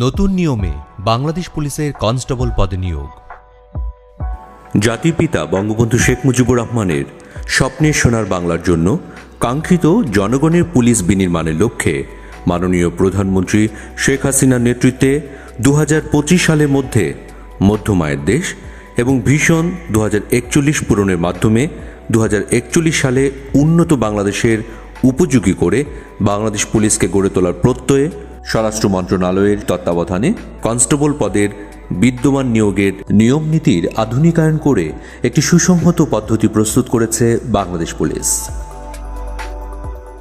নতুন নিয়মে বাংলাদেশ পুলিশের কনস্টেবল পদে নিয়োগ। জাতির পিতা বঙ্গবন্ধু শেখ মুজিবুর রহমানের স্বপ্নের সোনার বাংলার জন্য কাঙ্ক্ষিত জনগণের পুলিশ বিনির্মাণের লক্ষ্যে মাননীয় প্রধানমন্ত্রী শেখ হাসিনার নেতৃত্বে 2025 সালের মধ্যে মধ্যমায়ের দেশ এবং ভিশন 2041 পূরণের মাধ্যমে 2041 সালে উন্নত বাংলাদেশের উপযোগী করে বাংলাদেশ পুলিশকে গড়ে তোলার প্রত্যয়ে স্বরাষ্ট্র মন্ত্রণালয়ের তত্ত্বাবধানে কনস্টেবল পদের বিদ্যমান নিয়োগের নিয়ম নীতির আধুনিকায়ন করে একটি সুসংহত পদ্ধতি প্রস্তুত করেছে বাংলাদেশ পুলিশ।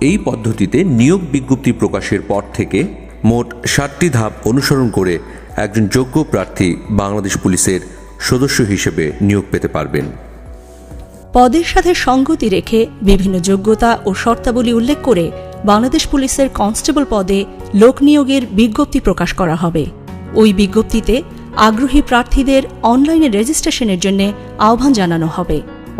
এই পদ্ধতিতে নিয়োগ বিজ্ঞপ্তি প্রকাশের পর থেকে মোট 7টি ধাপ অনুসরণ করে একজন যোগ্য প্রার্থী বাংলাদেশ পুলিশের সদস্য হিসেবে নিয়োগ পেতে পারবেন। পদের সাথে সঙ্গতি রেখে বিভিন্ন যোগ্যতা ও শর্তাবলী উল্লেখ করে বাংলাদেশ পুলিশের কনস্টেবল পদে লোক নিয়োগের বিজ্ঞপ্তি প্রকাশ করা হবে। ওই বিজ্ঞপ্তিতে আগ্রহী প্রার্থীদের অনলাইনে রেজিস্ট্রেশনের জন্য আহ্বান জানানো হবে।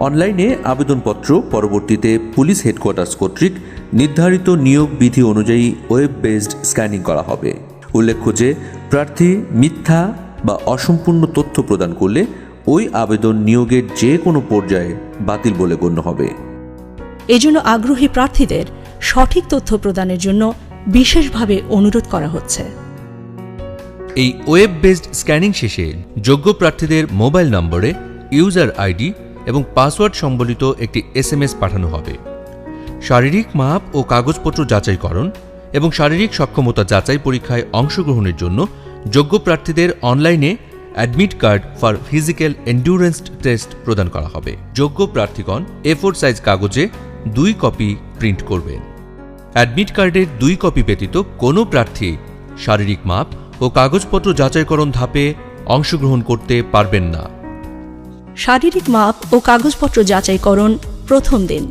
অনলাইনে আবেদনপত্র পরবর্তীতে পুলিশ হেডকোয়ার্টার্স কর্তৃক নির্ধারিত নিয়োগ বিধি অনুযায়ী ওয়েব বেসড স্ক্যানিং করা হবে। উল্লেখ্য যে প্রার্থী মিথ্যা বা অসম্পূর্ণ তথ্য প্রদান করলে ওই আবেদন নিয়োগের যে কোনো পর্যায়ে বাতিল বলে গণ্য হবে। এজন্য আগ্রহী প্রার্থীদের সঠিক তথ্য প্রদানের জন্য বিশেষভাবে অনুরোধ করা হচ্ছে। এই ওয়েব বেসড স্ক্যানিং শেষে যোগ্য প্রার্থীদের মোবাইল নম্বরে ইউজার আইডি এবং পাসওয়ার্ড সম্বলিত একটি SMS পাঠানো হবে। শারীরিক মাপ ও কাগজপত্র যাচাইকরণ এবং শারীরিক সক্ষমতা যাচাই পরীক্ষায় অংশগ্রহণের জন্য যোগ্য প্রার্থীদের অনলাইনে admit card for physical endurance test প্রদান করা হবে। যোগ্য প্রার্থীগণ A4 সাইজ কাগজে 2 কপি প্রিন্ট করবেন। অ্যাডমিট কার্ডের 2 কপি ব্যতীত কোনো প্রার্থী শারীরিক মাপ ও কাগজপত্র যাচাইকরণ ধাপে অংশগ্রহণ করতে পারবেন না। শারীরিক মাপ ও কাগজপত্র যাচাইকরণ প্রথম দিন।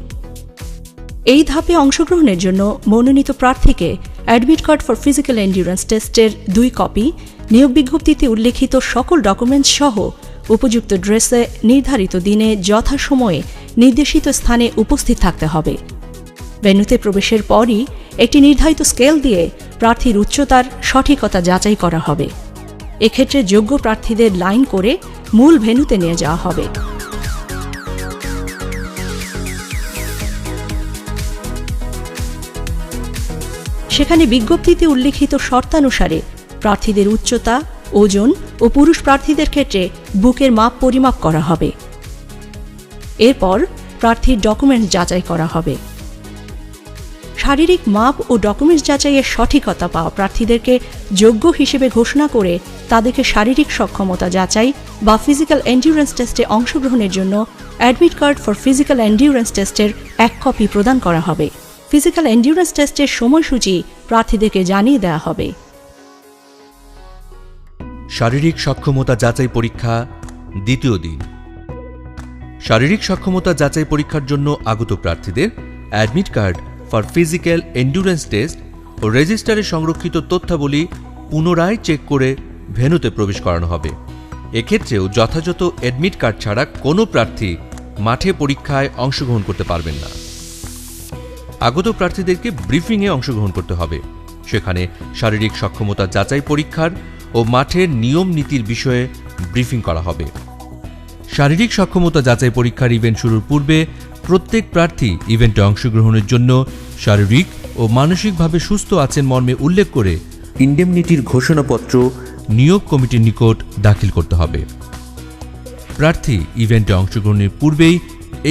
এই ধাপে অংশগ্রহণের জন্য মনোনীত প্রার্থীকে admit card for physical endurance টেস্টের 2 কপি, নিয়োগ বিজ্ঞপ্তিতে উল্লেখিত সকল ডকুমেন্টস সহ উপযুক্ত ড্রেসে নির্ধারিত দিনে যথাসময়ে নির্দেশিত স্থানে উপস্থিত থাকতে হবে। ভেন্যুতে প্রবেশের পরই একটি নির্ধারিত স্কেল দিয়ে প্রার্থীর উচ্চতার সঠিকতা যাচাই করা হবে। এক্ষেত্রে যোগ্য প্রার্থীদের লাইন করে মূল ভেন্যুতে নিয়ে যাওয়া হবে। সেখানে বিজ্ঞপ্তিতে উল্লেখিত শর্তানুসারে প্রার্থীদের উচ্চতা, ওজন ও পুরুষ প্রার্থীদের ক্ষেত্রে বুকের মাপ পরিমাপ করা হবে। এরপর প্রার্থীর ডকুমেন্টস যাচাই করা হবে। শারীরিক মাপ ও ডকুমেন্টস যাচাইয়ের সঠিকতা পাওয়া প্রার্থীদেরকে যোগ্য হিসেবে ঘোষণা করে তাদেরকে শারীরিক সক্ষমতা যাচাই বা ফিজিক্যাল এন্ডুরেন্স টেস্টে অংশগ্রহণের জন্য admit card for physical endurance টেস্টের 1 কপি প্রদান করা হবে। ফিজিক্যাল এন্ডুরেন্স টেস্টের সময়সূচি প্রার্থীদেরকে জানিয়ে দেওয়া হবে। শারীরিক সক্ষমতা যাচাই পরীক্ষা দ্বিতীয় দিন। শারীরিক সক্ষমতা যাচাই পরীক্ষার জন্য আগত প্রার্থীদের admit card for physical endurance test ও রেজিস্টারে সংরক্ষিত তথ্যাবলী পুনরায় চেক করে ভেন্যুতে প্রবেশ করানো হবে। এক্ষেত্রেও যথাযথ অ্যাডমিট কার্ড ছাড়া কোনো প্রার্থী মাঠে পরীক্ষায় অংশগ্রহণ করতে পারবেন না। আগত প্রার্থীদেরকে ব্রিফিংয়ে অংশগ্রহণ করতে হবে। সেখানে শারীরিক সক্ষমতা যাচাই পরীক্ষার ও মাঠের নিয়ম নীতির বিষয়ে ব্রিফিং করা হবে। শারীরিক সক্ষমতা যাচাই পরীক্ষার ইভেন্ট শুরুর পূর্বে প্রত্যেক প্রার্থী ইভেন্টে অংশগ্রহণের জন্য শারীরিক ও মানসিকভাবে সুস্থ আছেন মর্মে উল্লেখ করে ইন্ডেমনিটির ঘোষণাপত্র নিয়োগ কমিটির নিকট দাখিল করতে হবে। প্রার্থী ইভেন্টে অংশগ্রহণের পূর্বেই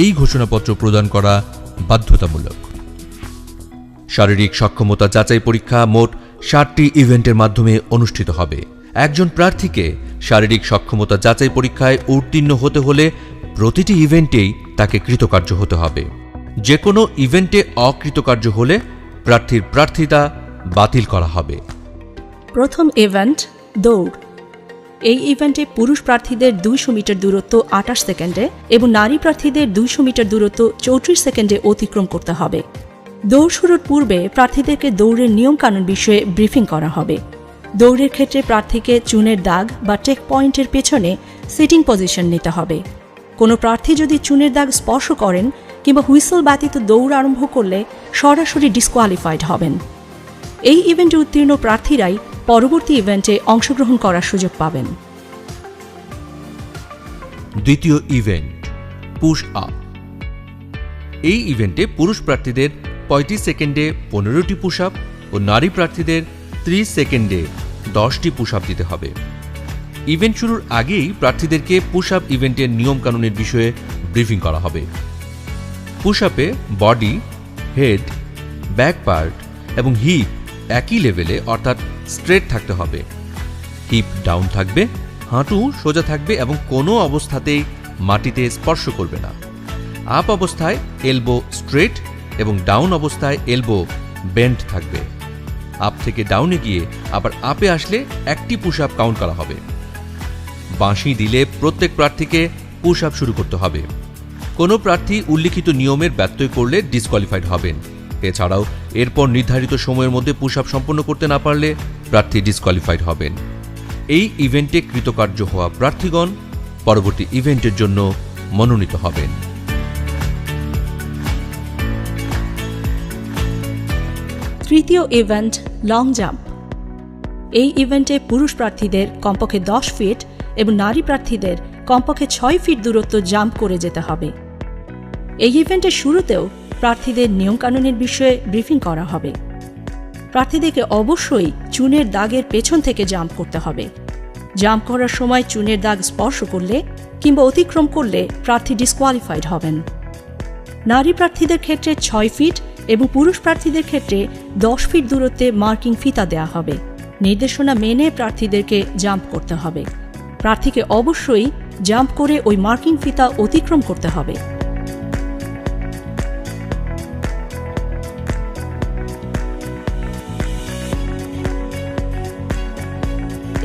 এই ঘোষণাপত্র প্রদান করা বাধ্যতামূলক। শারীরিক সক্ষমতা যাচাই পরীক্ষা মোট 7টি ইভেন্টের মাধ্যমে অনুষ্ঠিত হবে। একজন প্রার্থীকে শারীরিক সক্ষমতা যাচাই পরীক্ষায় উত্তীর্ণ হতে হলে প্রতিটি ইভেন্টেই তাকে কৃতকার্য হতে হবে। যে কোনো ইভেন্টে অকৃতকার্য হলে প্রার্থীর প্রার্থিতা বাতিল করা হবে। প্রথম ইভেন্ট দৌড়। এই ইভেন্টে পুরুষ প্রার্থীদের 200 মিটার দূরত্ব 28 সেকেন্ডে এবং নারী প্রার্থীদের 200 মিটার দূরত্ব 34 সেকেন্ডে অতিক্রম করতে হবে। দৌড় শুরুর পূর্বে প্রার্থীদেরকে দৌড়ের নিয়মকানুন বিষয়ে ব্রিফিং করা হবে। দৌড়ের ক্ষেত্রে প্রার্থীকে চুনের দাগ বা চেক পয়েন্টের পেছনে সিটিং পজিশন নিতে হবে। কোনো প্রার্থী যদি চুনের দাগ স্পর্শ করেন কিংবা হুইসল ব্যতীত দৌড় আরম্ভ করলে সরাসরি ডিসকোয়ালিফাইড হবেন। এই ইভেন্টে উত্তীর্ণ প্রার্থীরাই পরবর্তী ইভেন্টে অংশগ্রহণ করার সুযোগ পাবেন। দ্বিতীয় ইভেন্ট পুশ আপ। এই ইভেন্টে পুরুষ প্রার্থীদের 35 সেকেন্ডে 15টি পুশ আপ ও নারী প্রার্থীদের 30 সেকেন্ডে 10টি পুশ আপ দিতে হবে। ইভেন্ট শুরুর আগেই প্রার্থীদেরকে পুশ আপ ইভেন্টের নিয়মকানুনের বিষয়ে ব্রিফিং করা হবে। পুশ আপে বডি, হেড, ব্যাক পার্ট এবং হিপ একই লেভেলে অর্থাৎ স্ট্রেট থাকতে হবে। হিপ ডাউন থাকবে, হাঁটু সোজা থাকবে এবং কোনো অবস্থাতেই মাটিতে স্পর্শ করবে না। আপ অবস্থায় এলবো স্ট্রেট এবং ডাউন অবস্থায় এলবো বেন্ড থাকবে। আপ থেকে ডাউনে গিয়ে আবার আপে আসলে একটি পুশ আপ কাউন্ট করা হবে। বাঁশি দিলে প্রত্যেক প্রার্থীকে পুশ আপ শুরু করতে হবে। কোনো প্রার্থী উল্লিখিত নিয়মের ব্যত্যয় করলে ডিসকোয়ালিফাইড হবেন। এছাড়াও এরপর নির্ধারিত সময়ের মধ্যে পুশ আপ সম্পন্ন করতে না পারলে প্রার্থী ডিসকোয়ালিফাইড হবেন। এই ইভেন্টে কৃতকার্য হওয়া প্রার্থীগণ পরবর্তী ইভেন্টের জন্য মনোনীত হবেন। তৃতীয় ইভেন্ট লং জাম্প। এই ইভেন্টে পুরুষ প্রার্থীদের কমপক্ষে 10 ফিট এবং নারী প্রার্থীদের কমপক্ষে 6 ফিট দূরত্ব জাম্প করে যেতে হবে। এই ইভেন্টের শুরুতেও প্রার্থীদের নিয়মকানুনের বিষয়ে ব্রিফিং করা হবে। প্রার্থীদেরকে অবশ্যই চুনের দাগের পেছন থেকে জাম্প করতে হবে। জাম্প করার সময় চুনের দাগ স্পর্শ করলে কিংবা অতিক্রম করলে প্রার্থী ডিসকোয়ালিফাইড হবেন। নারী প্রার্থীদের ক্ষেত্রে 6 ফিট এবং পুরুষ প্রার্থীদের ক্ষেত্রে 10 ফিট দূরত্বে মার্কিং ফিতা দেওয়া হবে। নির্দেশনা মেনে প্রার্থীদেরকে জাম্প করতে হবে। প্রার্থীকে অবশ্যই জাম্প করে ওই মার্কিং ফিতা অতিক্রম করতে হবে।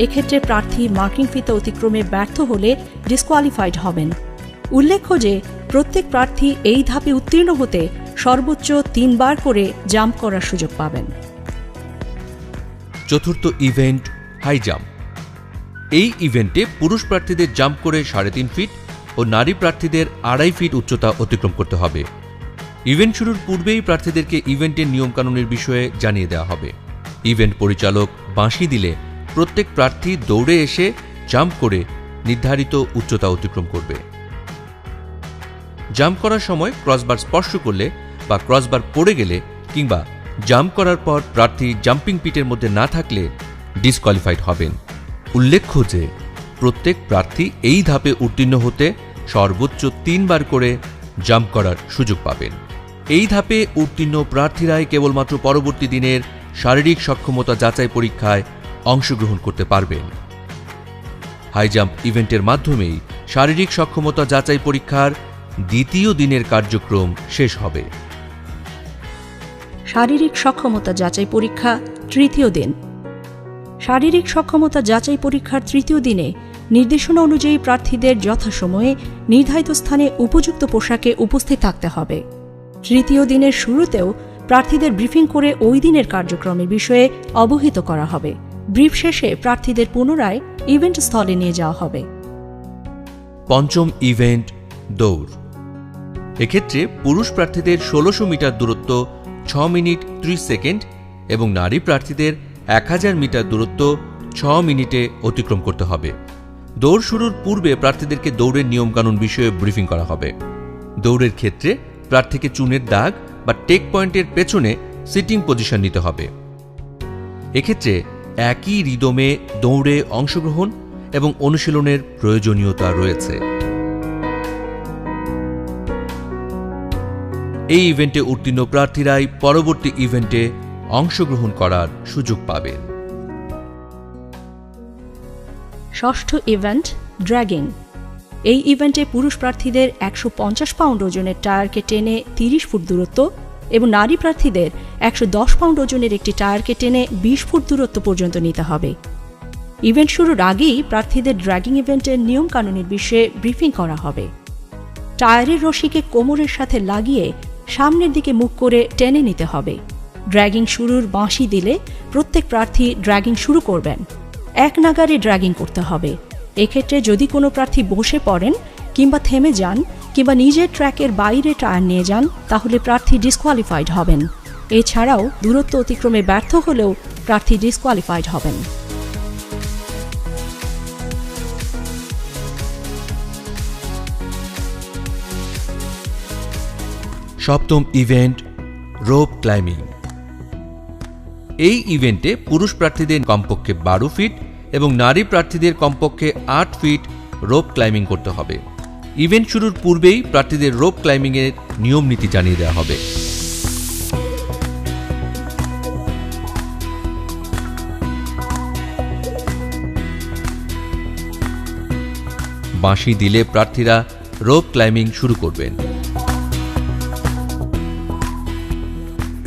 এক্ষেত্রে প্রার্থী মার্কিং ফিতা অতিক্রমে ব্যর্থ হলে ডিসকোয়ালিফাইড হবেন। উল্লেখ্য যে প্রত্যেক প্রার্থী এই ধাপে উত্তীর্ণ হতে সর্বোচ্চ 3 বার করে জাম্প করার সুযোগ পাবেন। চতুর্থ ইভেন্ট হাই জাম্প। এই ইভেন্টে পুরুষ প্রার্থীদের জাম্প করে 3.5 ফিট ও নারী প্রার্থীদের 2.5 ফিট উচ্চতা অতিক্রম করতে হবে। ইভেন্ট শুরুর পূর্বেই প্রার্থীদেরকে ইভেন্টের নিয়মকানুনের বিষয়ে জানিয়ে দেওয়া হবে। ইভেন্ট পরিচালক বাঁশি দিলে প্রত্যেক প্রার্থী দৌড়ে এসে জাম্প করে নির্ধারিত উচ্চতা অতিক্রম করবে। জাম্প করার সময় ক্রসবার স্পর্শ করলে বা ক্রসবার পড়ে গেলে কিংবা জাম্প করার পর প্রার্থী জাম্পিং পিটের মধ্যে না থাকলে ডিসকোয়ালিফাইড হবেন। উল্লেখ্য যে প্রত্যেক প্রার্থী এই ধাপে উত্তীর্ণ হতে সর্বোচ্চ 3 বার করে জাম্প করার সুযোগ পাবেন। এই ধাপে উত্তীর্ণ প্রার্থীরাই কেবলমাত্র পরবর্তী দিনের শারীরিক সক্ষমতা যাচাই পরীক্ষায় অংশগ্রহণ করতে পারবেন। হাই জাম্প ইভেন্টের মাধ্যমেই শারীরিক সক্ষমতা যাচাই পরীক্ষার দ্বিতীয় দিনের কার্যক্রম শেষ হবে। শারীরিক সক্ষমতা যাচাই পরীক্ষা তৃতীয় দিন। শারীরিক সক্ষমতা যাচাই পরীক্ষার তৃতীয় দিনে নির্দেশনা অনুযায়ী প্রার্থীদের যথাসময়ে নির্ধারিত স্থানে উপযুক্ত পোশাকে উপস্থিত থাকতে হবে। তৃতীয় দিনের শুরুতেও প্রার্থীদের ব্রিফিং করে ওই দিনের কার্যক্রমের বিষয়ে অবহিত করা হবে। ব্রিফ শেষে প্রার্থীদের পুনরায় ইভেন্ট স্থলে নিয়ে যাওয়া হবে। পঞ্চম ইভেন্ট দৌড়। এক্ষেত্রে পুরুষ প্রার্থীদের 1600 মিটার দূরত্ব 6 মিনিট 30 সেকেন্ড এবং নারী প্রার্থীদের 1000 মিটার দূরত্ব 6 মিনিটে অতিক্রম করতে হবে। দৌড় শুরুর পূর্বে প্রার্থীদেরকে দৌড়ের নিয়মকানুন বিষয়ে ব্রিফিং করা হবে। দৌড়ের ক্ষেত্রে প্রার্থীকে চুনের দাগ বা টেক পয়েন্টের পেছনে সিটিং পজিশন নিতে হবে। এক্ষেত্রে একই রিদমে দৌড়ে অংশগ্রহণ এবং অনুশীলনের প্রয়োজনীয়তা রয়েছে। এই ইভেন্টে উত্তীর্ণ প্রার্থীরাই পরবর্তী ইভেন্টে অংশগ্রহণ করার সুযোগ পাবেন। ষষ্ঠ ইভেন্ট ড্র্যাগিং। এই ইভেন্টে পুরুষ প্রার্থীদের 150 পাউন্ড ওজনের টায়ারকে টেনে 30 ফুট দূরত্ব এবং নারী প্রার্থীদের 110 পাউন্ড ওজনের একটি টায়ারকে টেনে 20 ফুট দূরত্ব পর্যন্ত নিতে হবে। ইভেন্ট শুরুর আগেই প্রার্থীদের ড্র্যাগিং ইভেন্টের নিয়মকানুনের বিষয়ে ব্রিফিং করা হবে। টায়ারের রশিকে কোমরের সাথে লাগিয়ে সামনের দিকে মুখ করে টেনে নিতে হবে। ড্র্যাগিং শুরুর বাঁশি দিলে প্রত্যেক প্রার্থী ড্র্যাগিং শুরু করবেন। এক নাগারে ড্র্যাগিং করতে হবে। এক্ষেত্রে যদি কোনো প্রার্থী বসে পড়েন কিংবা থেমে যান কিংবা নিজের ট্র্যাকের বাইরে টায়ার নিয়ে যান তাহলে প্রার্থী ডিসকোয়ালিফাইড হবেন। এছাড়াও দূরত্ব অতিক্রমে ব্যর্থ হলেও প্রার্থী ডিসকোয়ালিফাইড হবেন। সপ্তম ইভেন্ট রোপ ক্লাইম্বিং। এই ইভেন্টে পুরুষ প্রার্থীদের কমপক্ষে 12 ফিট এবং নারী প্রার্থীদের কমপক্ষে 8 ফিট রোপ ক্লাইম্বিং করতে হবে। ইভেন্ট শুরুর পূর্বেই প্রার্থীদের রোপ ক্লাইম্বিংয়ের নিয়ম নীতি জানিয়ে দেওয়া হবে। বাঁশি দিলে প্রার্থীরা রোপ ক্লাইম্বিং শুরু করবেন।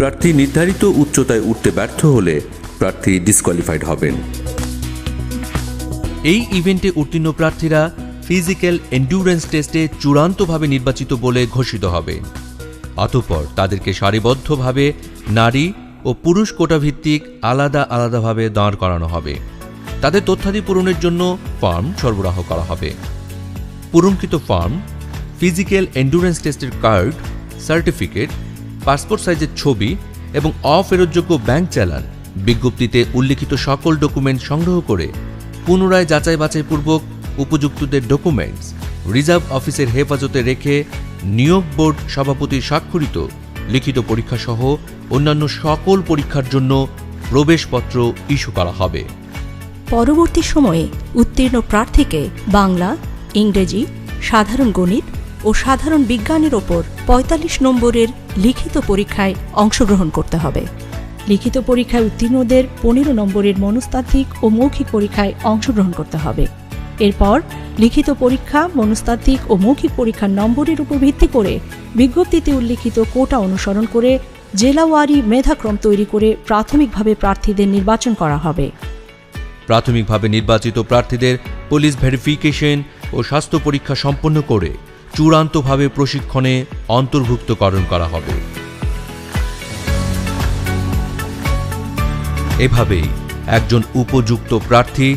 প্রার্থী নির্ধারিত উচ্চতায় উঠতে ব্যর্থ হলে প্রার্থী ডিসকোয়ালিফাইড হবেন। এই ইভেন্টে উত্তীর্ণ প্রার্থীরা ফিজিক্যাল এন্ডুরেন্স টেস্টে চূড়ান্তভাবে নির্বাচিত বলে ঘোষিত হবেন। অতঃপর তাদেরকে সারিবদ্ধভাবে নারী ও পুরুষ কোটাভিত্তিক আলাদা আলাদাভাবে দাঁড় করানো হবে। তাদের তথ্যাদি পূরণের জন্য ফর্ম সরবরাহ করা হবে। পূরণকৃত ফর্ম, ফিজিক্যাল এন্ডুরেন্স টেস্টের কার্ড, সার্টিফিকেট, পাসপোর্ট সাইজের ছবি এবং অফেরতযোগ্য ব্যাংক চালান, বিজ্ঞপ্তিতে উল্লিখিত সকল ডকুমেন্ট সংগ্রহ করে পুনরায় যাচাই বাছাইপূর্বক উপযুক্তদের ডকুমেন্টস রিজার্ভ অফিসের হেফাজতে রেখে নিয়োগ বোর্ড সভাপতির স্বাক্ষরিত লিখিত পরীক্ষাসহ অন্যান্য সকল পরীক্ষার জন্য প্রবেশপত্র ইস্যু করা হবে। পরবর্তী সময়ে উত্তীর্ণ প্রার্থীকে বাংলা, ইংরেজি, সাধারণ গণিত ও সাধারণ বিজ্ঞানের ওপর 45 নম্বরের লিখিত পরীক্ষায় অংশগ্রহণ করতে হবে। লিখিত পরীক্ষায় উত্তীর্ণদের 15 নম্বরের মনস্তাত্ত্বিক ও মৌখিক পরীক্ষায় অংশগ্রহণ করতে হবে। এরপর লিখিত পরীক্ষা, মনস্তাত্ত্বিক ও মৌখিক পরীক্ষার নম্বরের উপর ভিত্তি করে বিজ্ঞপ্তিতে উল্লিখিত কোটা অনুসরণ করে জেলাওয়ারি মেধাক্রম তৈরি করে প্রাথমিকভাবে প্রার্থীদের নির্বাচন করা হবে। প্রাথমিকভাবে নির্বাচিত প্রার্থীদের পুলিশ ভেরিফিকেশন ও স্বাস্থ্য পরীক্ষা সম্পন্ন করে চূড়ান্তভাবে প্রশিক্ষণে অন্তর্ভুক্তকরণ করা হবে। এভাবেই একজন উপযুক্ত প্রার্থী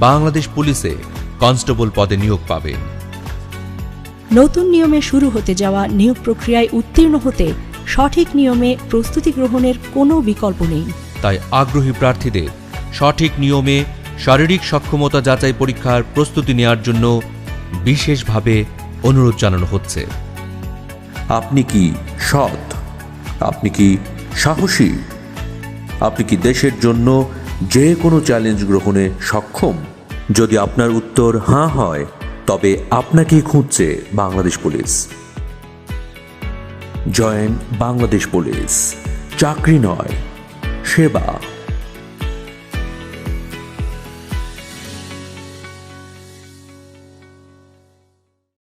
বাংলাদেশ পুলিশে কনস্টেবল পদে নিয়োগ পাবেন। নতুন নিয়মে শুরু হতে যাওয়া নিয়োগ প্রক্রিয়ায় উত্তীর্ণ হতে সঠিক নিয়মে প্রস্তুতি গ্রহণের কোনো বিকল্প নেই। তাই আগ্রহী প্রার্থীদের সঠিক নিয়মে শারীরিক সক্ষমতা যাচাই পরীক্ষার প্রস্তুতি নেওয়ার জন্য বিশেষভাবে অনুরোধ জানানো হচ্ছে। আপনি কি সৎ? আপনি কি সাহসী? আপনি কি দেশের জন্য যে কোনো চ্যালেঞ্জ গ্রহণে সক্ষম? যদি আপনার উত্তর হ্যাঁ হয়, তবে আপনাকেই খুঁজছে Bangladesh police. Join Bangladesh police. চাকরি নয়, সেবা।